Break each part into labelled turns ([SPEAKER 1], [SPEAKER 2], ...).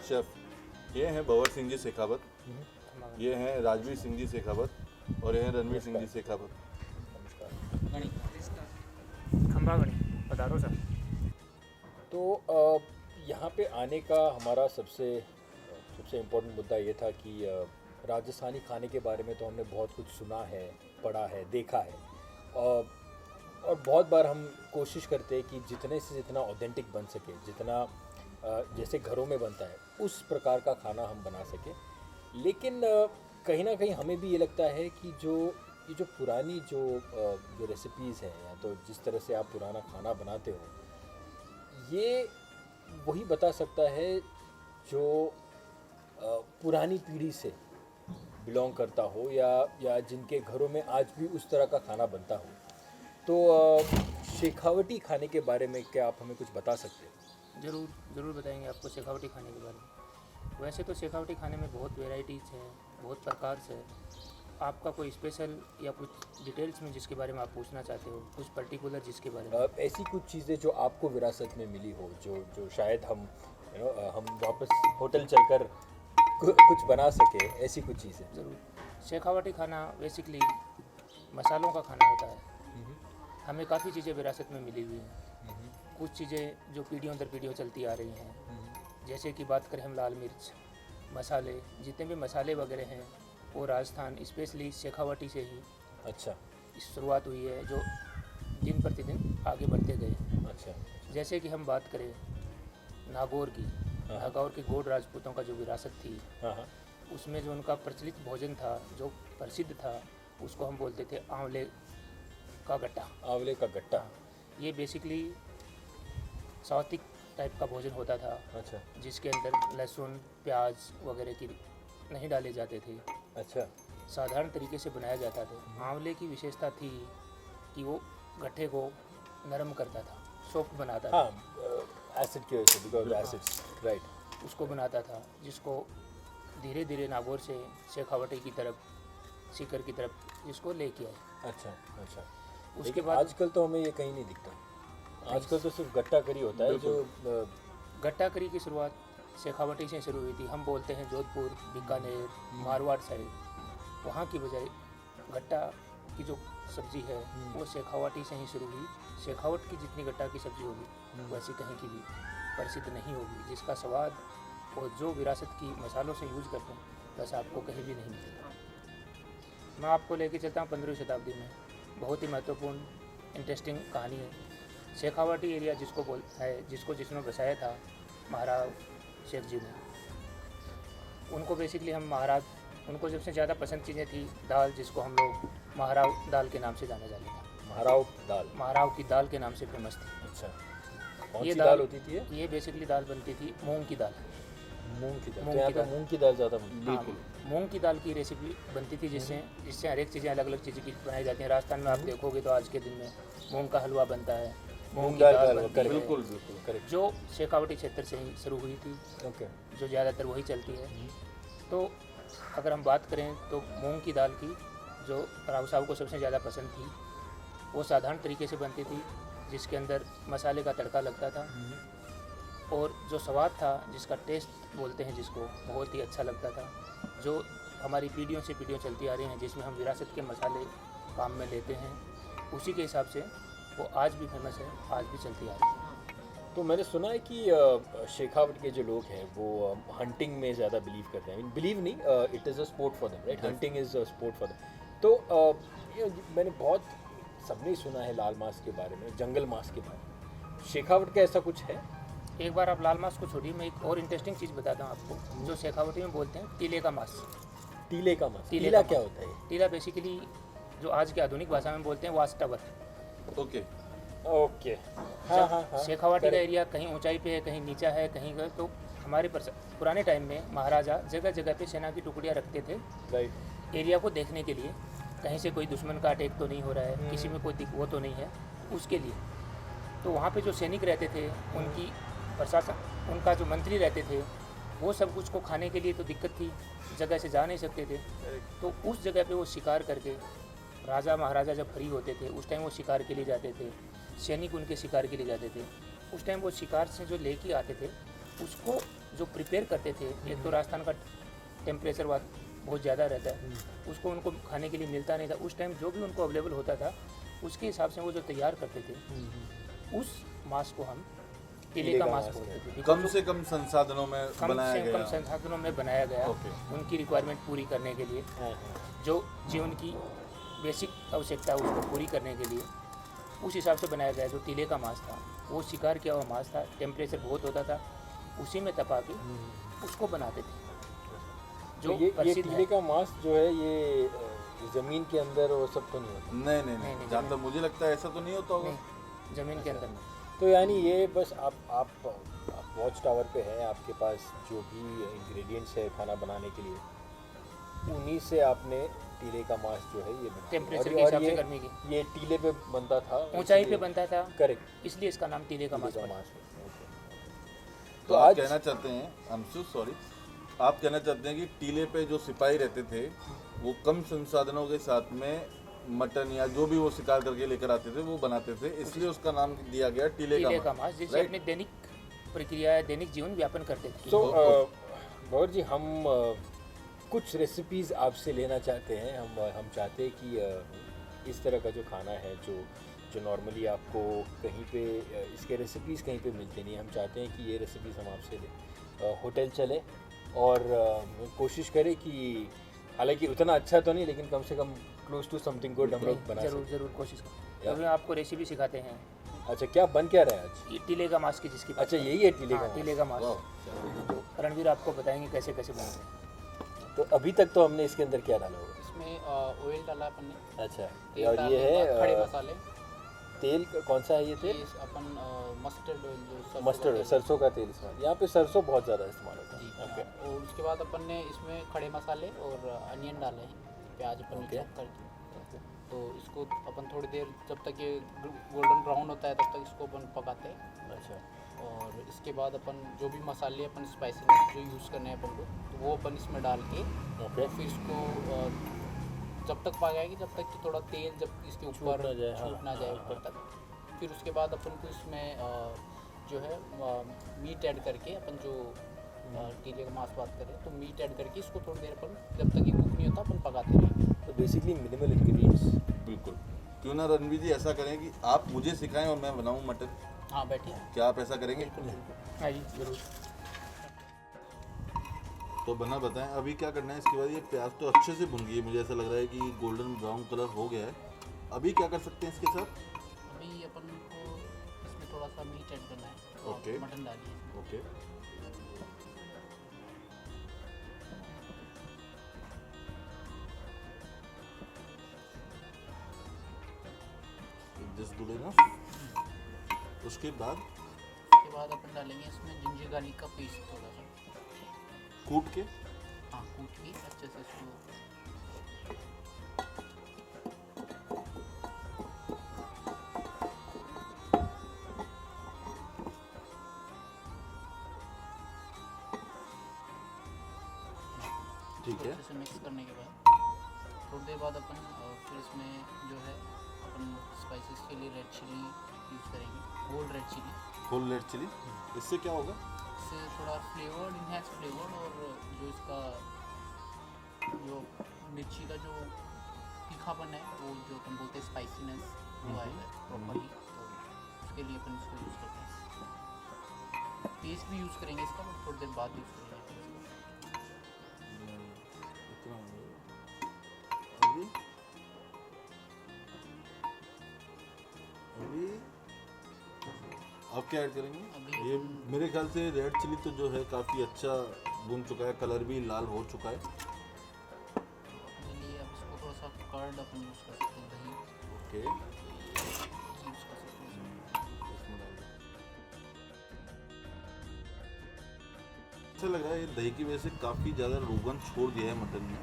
[SPEAKER 1] Chef, ये हैं भंवर सिंह जी शेखावत, ये हैं राजवीर सिंह जी शेखावत और ये हैं रणवीर सिंह जी शेखावत।
[SPEAKER 2] खंबा गणी पधारो सर।
[SPEAKER 3] तो यहाँ पे आने का हमारा सबसे इम्पोर्टेंट मुद्दा ये था कि राजस्थानी खाने के बारे में तो हमने बहुत कुछ सुना है, पढ़ा है, देखा है और बहुत बार हम कोशिश करते हैं कि जितने से जितना ऑथेंटिक बन सके, जितना जैसे घरों में बनता है उस प्रकार का खाना हम बना सके। लेकिन कहीं ना कहीं हमें भी ये लगता है कि ये जो पुरानी जो रेसिपीज़ हैं या तो जिस तरह से आप पुराना खाना बनाते हो, ये वही बता सकता है जो पुरानी पीढ़ी से बिलोंग करता हो या जिनके घरों में आज भी उस तरह का खाना बनता हो। तो शेखावटी खाने के बारे में क्या आप हमें कुछ बता सकते हैं?
[SPEAKER 2] ज़रूर बताएंगे आपको शेखावटी खाने के बारे में। वैसे तो शेखावटी खाने में बहुत वेराइटीज़ हैं, बहुत प्रकार से। आपका कोई स्पेशल या कुछ डिटेल्स में जिसके बारे में आप पूछना चाहते हो, कुछ पर्टिकुलर जिसके बारे में?
[SPEAKER 3] ऐसी कुछ चीज़ें जो आपको विरासत में मिली हो, जो शायद हम वापस होटल चलकर कुछ बना सके, ऐसी कुछ चीज़ें।
[SPEAKER 2] ज़रूर। शेखावटी खाना बेसिकली मसालों का खाना होता है। हमें काफ़ी चीज़ें विरासत में मिली हुई हैं। कुछ चीज़ें जो पीढ़ियों दर पीढ़ियों चलती आ रही हैं, जैसे कि बात करें हम लाल मिर्च, मसाले, जितने भी मसाले वगैरह हैं वो राजस्थान स्पेशली शेखावटी से ही
[SPEAKER 3] अच्छा
[SPEAKER 2] शुरुआत हुई है, जो दिन प्रतिदिन आगे बढ़ते गए।
[SPEAKER 3] अच्छा।
[SPEAKER 2] जैसे कि हम बात करें नागौर की, नागौर के गौड़ राजपूतों का जो विरासत थी, उसमें जो उनका प्रचलित भोजन था, जो प्रसिद्ध था, उसको हम बोलते थे आंवले का गट्टा।
[SPEAKER 3] आंवले का गट्टा।
[SPEAKER 2] ये बेसिकली सात्विक टाइप का भोजन होता था।
[SPEAKER 3] अच्छा।
[SPEAKER 2] जिसके अंदर लहसुन, प्याज वगैरह की नहीं डाले जाते थे।
[SPEAKER 3] अच्छा।
[SPEAKER 2] साधारण तरीके से बनाया जाता था। आंवले की विशेषता थी कि वो गट्ठे को नरम करता था, सॉफ्ट बनाता था।
[SPEAKER 3] एसिड की वजह से, बिकॉज एसिड्स, राइट।
[SPEAKER 2] उसको बनाता था, जिसको धीरे धीरे नागौर से शेखावटी की तरफ, सीकर की तरफ इसको लेके आए।
[SPEAKER 3] अच्छा।
[SPEAKER 2] उसके बाद
[SPEAKER 3] आजकल तो हमें ये कहीं नहीं दिखता। आजकल तो सिर्फ गट्टा करी होता है। जो
[SPEAKER 2] गट्टा करी की शुरुआत शेखावटी से शुरू हुई थी। हम बोलते हैं जोधपुर, बीकानेर, मारवाड़ साइड, वहाँ की बजाय गट्टा की जो सब्ज़ी है वो शेखावटी से ही शुरू हुई। शेखावट की जितनी गट्टा की सब्ज़ी होगी वैसी कहीं की भी प्रसिद्ध नहीं होगी। जिसका स्वाद और जो विरासत की मसालों से यूज करते हैं वैसा आपको कहीं भी नहीं मिलेगा। मैं आपको लेके चलता हूँ 15वीं शताब्दी में। बहुत ही महत्वपूर्ण इंटरेस्टिंग कहानी है। शेखावटी एरिया जिसको जिसने बसाया था महाराज शेख जी ने, उनको बेसिकली हम महाराज, उनको सबसे ज़्यादा पसंद चीज़ें थी दाल, जिसको हम लोग महाराव दाल के नाम से जाना जाता था। महाराव की दाल के नाम से फेमस थी।
[SPEAKER 3] अच्छा। कौन
[SPEAKER 2] ये
[SPEAKER 3] सी दाल होती थी?
[SPEAKER 2] ये बेसिकली दाल बनती थी मूंग की दाल।
[SPEAKER 3] मूंग की दाल ज़्यादा बनती थी।
[SPEAKER 2] बिल्कुल। मूंग की दाल की रेसिपी बनती थी, जिससे हर एक चीज़ें अलग अलग चीज़ें की बनाई जाती हैं। राजस्थान में आप देखोगे तो आज के दिन में मूंग का हलवा बनता है, मूंग की दाल बनती है।
[SPEAKER 1] बिल्कुल करेक्ट।
[SPEAKER 2] जो शेखावटी क्षेत्र से ही शुरू हुई थी।
[SPEAKER 3] ओके।
[SPEAKER 2] जो ज़्यादातर वही चलती है। तो अगर हम बात करें तो मूंग की दाल की जो राव साहब को सबसे ज़्यादा पसंद थी, वो साधारण तरीके से बनती थी, जिसके अंदर मसाले का तड़का लगता था और जो स्वाद था, जिसका टेस्ट बोलते हैं जिसको, बहुत ही अच्छा लगता था। जो हमारी पीढ़ियों से पीढ़ियों चलती आ रही हैं, जिसमें हम विरासत के मसाले काम में लेते हैं, उसी के हिसाब से वो आज भी फेमस है, आज भी चलती आ रही है।
[SPEAKER 3] तो मैंने सुना है कि शेखावट के जो लोग हैं वो हंटिंग में ज़्यादा बिलीव करते हैं। बिलीव नहीं, it is a sport for them, right? Hunting is a sport for them. तो मैंने बहुत सबने ही सुना है लाल मांस के बारे में, जंगल मांस के बारे में। शेखावट का ऐसा कुछ है?
[SPEAKER 2] एक बार आप लाल मांस को छोड़िए, मैं एक और इंटरेस्टिंग चीज़ बताता हूँ आपको, जो शेखावटी में बोलते हैं टीले का मांस।
[SPEAKER 3] टीले का मांस?
[SPEAKER 2] टीले
[SPEAKER 3] टीला
[SPEAKER 2] का
[SPEAKER 3] क्या
[SPEAKER 2] मांस।
[SPEAKER 3] होता है?
[SPEAKER 2] टीला बेसिकली जो आज के आधुनिक भाषा में बोलते हैं वाच टावर।
[SPEAKER 1] ओके।
[SPEAKER 3] ओके, हाँ हाँ हाँ।
[SPEAKER 2] शेखावाटी का एरिया कहीं ऊंचाई पे है, कहीं नीचा है, कहीं तो हमारे पुराने टाइम में महाराजा जगह जगह पे सेना की टुकड़ियाँ रखते थे
[SPEAKER 3] राइट।
[SPEAKER 2] एरिया को देखने के लिए, कहीं से कोई दुश्मन का अटैक तो नहीं हो रहा है, किसी में कोई वो तो नहीं है, उसके लिए। तो वहाँ पे जो सैनिक रहते थे, उनकी प्रशासन, उनका जो मंत्री रहते थे, वो सब कुछ को खाने के लिए तो दिक्कत थी, जगह से जा नहीं सकते थे। तो उस जगह पे वो शिकार करके, राजा महाराजा जब फ्री होते थे उस टाइम वो शिकार के लिए जाते थे, सैनिक उनके शिकार के लिए जाते थे। उस टाइम वो शिकार से जो लेके आते थे उसको जो प्रिपेयर करते थे, एक तो राजस्थान का टेम्परेचर बहुत ज़्यादा रहता है, उसको उनको खाने के लिए मिलता नहीं था। उस टाइम जो भी उनको अवेलेबल होता था उसके हिसाब से वो जो तैयार करते थे, उस मांस को हम टीले का मांस बोलते थे।
[SPEAKER 1] कम से कम संसाधनों में बनाया गया।
[SPEAKER 2] कम संसाधनों में बनाया गया, उनकी रिक्वायरमेंट पूरी करने के लिए, जो जीवन की बेसिक आवश्यकता है उसको पूरी करने के लिए उस हिसाब से बनाया गया। जो टीले का मांस था वो शिकार किया हुआ मांस था, टेम्परेचर बहुत होता था, उसी में तपा के उसको बनाते थे। जो
[SPEAKER 3] ये
[SPEAKER 2] प्रसिद्ध
[SPEAKER 3] टीले
[SPEAKER 2] है,
[SPEAKER 3] का मांस जो है ये ज़मीन के अंदर वो सब तो नहीं होता?
[SPEAKER 1] नहीं, जहाँ तक मुझे लगता है ऐसा तो नहीं होता होगा।
[SPEAKER 2] नहीं, ज़मीन के अंदर नहीं।
[SPEAKER 3] तो यानी ये बस आप वॉच टावर पे है, आपके पास जो भी इंग्रेडिएंट्स है खाना बनाने के लिए, उन्हीं से आपने टीले का मांस जो है ये बनाया।
[SPEAKER 2] टेम्परेचर के हिसाब से गर्मी की,
[SPEAKER 3] ये टीले पे बनता था,
[SPEAKER 2] ऊंचाई पे बनता था,
[SPEAKER 3] करेक्ट,
[SPEAKER 2] इसलिए इसका नाम टीले का मांस पड़ा।
[SPEAKER 1] तो आप कहना चाहते हैं, आई एम सो सॉरी, आप कहना चाहते हैं कि टीले पे जो सिपाही रहते थे वो कम संसाधनों के साथ में मटन या जो भी वो शिकार करके लेकर आते थे वो बनाते थे, इसलिए उसका नाम दिया गया टीले का मांस,
[SPEAKER 2] जिससे अपनी दैनिक प्रक्रिया, दैनिक जीवन व्यापन करते थे।
[SPEAKER 3] तो भगत जी, हम कुछ रेसिपीज़ आपसे लेना चाहते हैं। हम चाहते हैं कि इस तरह का जो खाना है जो नॉर्मली आपको कहीं पे इसके रेसिपीज़ कहीं पे मिलते नहीं, हम चाहते हैं कि ये रेसिपीज़ हम आपसे लें। होटल चले और कोशिश करें कि हालांकि उतना अच्छा तो नहीं, लेकिन कम से कम क्लोज टू समथिंग गुड हम लोग बना
[SPEAKER 2] जरूर जरूर कोशिश करें। अभी आपको रेसिपी सिखाते हैं।
[SPEAKER 3] अच्छा, क्या बन क्या रहा है आज?
[SPEAKER 2] ये टीले का मांस की जिसकी बात
[SPEAKER 3] अच्छा,
[SPEAKER 2] कर-
[SPEAKER 3] यही है टीले का
[SPEAKER 2] हाँ,
[SPEAKER 3] मांस।
[SPEAKER 2] टीले का मांस। तो रणवीर आपको बताएंगे कैसे कैसे बनते हैं।
[SPEAKER 3] तो अभी तक तो हमने इसके अंदर क्या डाला होगा?
[SPEAKER 4] इसमें ऑयल डाला अपन ने।
[SPEAKER 3] अच्छा,
[SPEAKER 4] तेल
[SPEAKER 3] और
[SPEAKER 4] डालने
[SPEAKER 3] ये
[SPEAKER 4] के बाद
[SPEAKER 3] है
[SPEAKER 4] खड़े मसाले।
[SPEAKER 3] तेल कौन सा है ये तेल?
[SPEAKER 4] ये अपन मस्टर्ड ऑयल जो सरसों का
[SPEAKER 3] मस्टर्ड,
[SPEAKER 4] तेल।
[SPEAKER 3] सरसों का तेल इस्तेमाल। यहाँ पे सरसों बहुत ज़्यादा इस्तेमाल होता
[SPEAKER 4] जी,
[SPEAKER 3] है। ओके,
[SPEAKER 4] और उसके बाद अपन ने इसमें खड़े मसाले और अनियन डाले हैं, प्याज अपन ने
[SPEAKER 3] ओके।
[SPEAKER 4] चॉप करके। तो इसको अपन थोड़ी देर, जब तक ये गोल्डन ब्राउन होता है तब तक इसको अपन पकाते हैं।
[SPEAKER 3] अच्छा,
[SPEAKER 4] और इसके बाद अपन जो भी मसाले अपन स्पाइसीनेस जो यूज़ करने हैं अपन को, तो वो अपन इसमें डाल के
[SPEAKER 3] ओके।
[SPEAKER 4] और फिर इसको जब तक पकाएंगे जब तक कि थोड़ा तेल जब इसके ऊपर
[SPEAKER 3] ना जाए, हाँ,
[SPEAKER 4] छूट ना जाए ऊपर तक। फिर उसके बाद अपन को इसमें जो है मीट ऐड करके, अपन जो टीले का मांस बात करें तो मीट ऐड करके इसको थोड़ी देर अपन जब तक ये कुक नहीं होता अपन पकाते रहेंगे।
[SPEAKER 3] तो बेसिकली मिनिमल इंग्रेडिएंट्स।
[SPEAKER 1] बिल्कुल। क्यों ना रणवीर जी ऐसा करें कि आप मुझे सिखाएं और मैं बनाऊं मटन,
[SPEAKER 4] हाँ बैठिए।
[SPEAKER 1] क्या आप ऐसा करेंगे?
[SPEAKER 2] हाँ जी जरूर।
[SPEAKER 3] तो
[SPEAKER 1] तो बना बताएं अभी क्या करना है इसके बाद। ये प्याज तो अच्छे से भुन गई है, मुझे ऐसा लग रहा है कि गोल्डन ब्राउन कलर हो गया है। अभी क्या कर सकते हैं इसके साथ?
[SPEAKER 4] अभी अपन को इसमें थोड़ा सा मीट ऐड करना है और
[SPEAKER 1] ओके।
[SPEAKER 4] मटन डालिए।
[SPEAKER 1] Okay, just good enough. उसके बाद
[SPEAKER 4] उसके बाद अपन डालेंगे इसमें जिंजर गार्लिक का पेस्ट थोड़ा सा,
[SPEAKER 1] कूट के।
[SPEAKER 4] हाँ कूट के अच्छे से इसको।
[SPEAKER 1] ठीक है।
[SPEAKER 4] अच्छे से मिक्स करने के बाद थोड़ी देर बाद अपन फिर इसमें जो है अपन स्पाइसेस के लिए रेड चिली यूज़ करेंगे, whole red chilli.
[SPEAKER 1] Whole red chilli, इससे क्या होगा?
[SPEAKER 4] इससे थोड़ा फ्लेवर, इनहैंस फ्लेवर, और जो इसका जो मिर्ची का जो तीखापन है वो जो अपन बोलते हैं स्पाइसीनेस वो आएगा प्रॉपरली, तो उसके लिए अपन इसको यूज़ करते हैं। पीस भी यूज़ करेंगे इसका, बट थोड़ी देर बाद यूज़ करेंगे
[SPEAKER 1] इतना अभी अभी आप क्या ऐड करेंगे?
[SPEAKER 4] अभी
[SPEAKER 1] ये मेरे ख्याल से रेड चिली तो जो है काफ़ी अच्छा भून चुका है, कलर भी लाल हो चुका है।
[SPEAKER 4] अपने लिए अब इसको थोड़ा सा कर्ड अपन यूज़ कर सकते हैं, दही
[SPEAKER 1] ओके,
[SPEAKER 4] यूज़ कर सकते हैं।
[SPEAKER 1] इसमें डाल दो। अच्छा लग रहा है, ये दही की वजह से काफ़ी ज़्यादा रोगन छोड़ दिया है मटन में।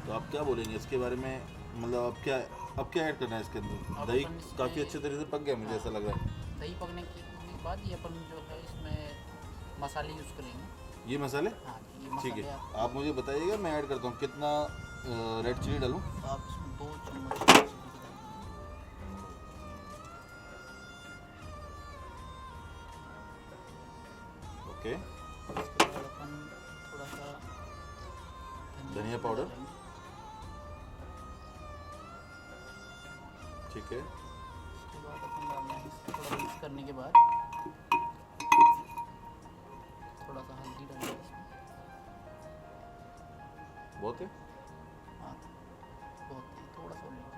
[SPEAKER 1] तो आप क्या बोलेंगे इसके बारे में? मतलब अब क्या ऐड करना है इसके अंदर?
[SPEAKER 4] अब
[SPEAKER 1] दही
[SPEAKER 4] अपन इसमें-
[SPEAKER 1] काफ़ी अच्छे तरीके से पक गया, मुझे ऐसा लग रहा है।
[SPEAKER 4] दही पकने के बाद ये अपन जो है इसमें मसाले यूज़ करेंगे।
[SPEAKER 1] ये मसाले
[SPEAKER 4] हाँ, ये
[SPEAKER 1] ठीक
[SPEAKER 4] मसाले
[SPEAKER 1] है, आप मुझे बताइएगा, मैं ऐड करता हूँ। कितना रेड चिली डालूँ?
[SPEAKER 4] आप इसमें 2 चम्मच चिली डाल देंगे।
[SPEAKER 1] ओके,
[SPEAKER 4] उसके बाद अपन थोड़ा सा
[SPEAKER 1] धनिया पाउडर।
[SPEAKER 4] डालेंगे।
[SPEAKER 1] ठीक है,
[SPEAKER 4] उसके बाद अपन डालना है इसको, थोड़ा मिक्स करने के बाद थोड़ा सा हल्दी डालेंगे इसमें।
[SPEAKER 1] बहुत है।
[SPEAKER 4] हाँ, बहुत थोड़ा सा लेंगे।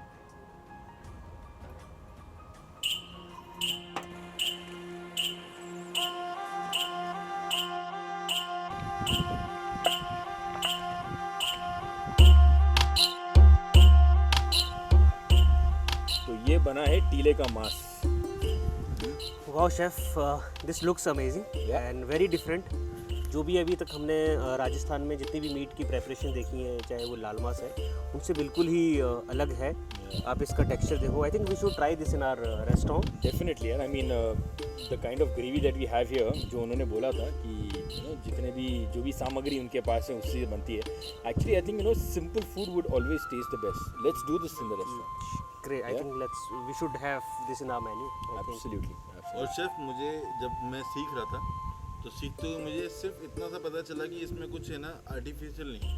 [SPEAKER 3] तो ये बना है टीले का मांस।
[SPEAKER 5] Wow chef, this looks amazing
[SPEAKER 3] Yeah.
[SPEAKER 5] And very different. जो भी अभी तक हमने राजस्थान में जितनी भी मीट की प्रेपरेशन देखी है, चाहे वो लाल मांस है, उनसे बिल्कुल ही अलग है। आप इसका टेक्सचर देखो, I think we should try this in our restaurant.
[SPEAKER 3] Definitely यार, I mean the kind of gravy that we have here, जो उन्होंने बोला था कि जितने भी जो भी सामग्री उनके पास है उससे बनती है। Actually I think simple food would always taste the best. Let's do this in the restaurant.
[SPEAKER 5] Great, I
[SPEAKER 3] Yeah.
[SPEAKER 5] Think we should have this in our menu.
[SPEAKER 3] Absolutely.
[SPEAKER 1] और शेफ, मुझे जब मैं सीख रहा था तो सीखते हुए मुझे सिर्फ इतना सा पता चला कि इसमें कुछ है ना आर्टिफिशियल नहीं,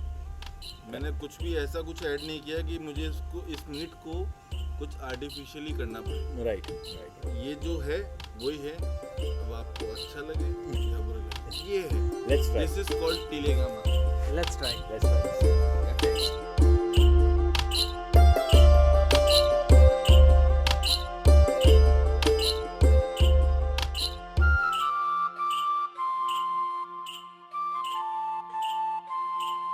[SPEAKER 1] मैंने कुछ भी ऐसा कुछ ऐड नहीं किया कि मुझे इस मीट को कुछ आर्टिफिशियली करना पड़े।
[SPEAKER 3] Right right.
[SPEAKER 1] ये जो है वही है। अब आपको अच्छा लगे या बुरा लगे, ये है।
[SPEAKER 3] Let's try.
[SPEAKER 1] This is called टीले का मांस।
[SPEAKER 5] Let's try.
[SPEAKER 3] Let's try.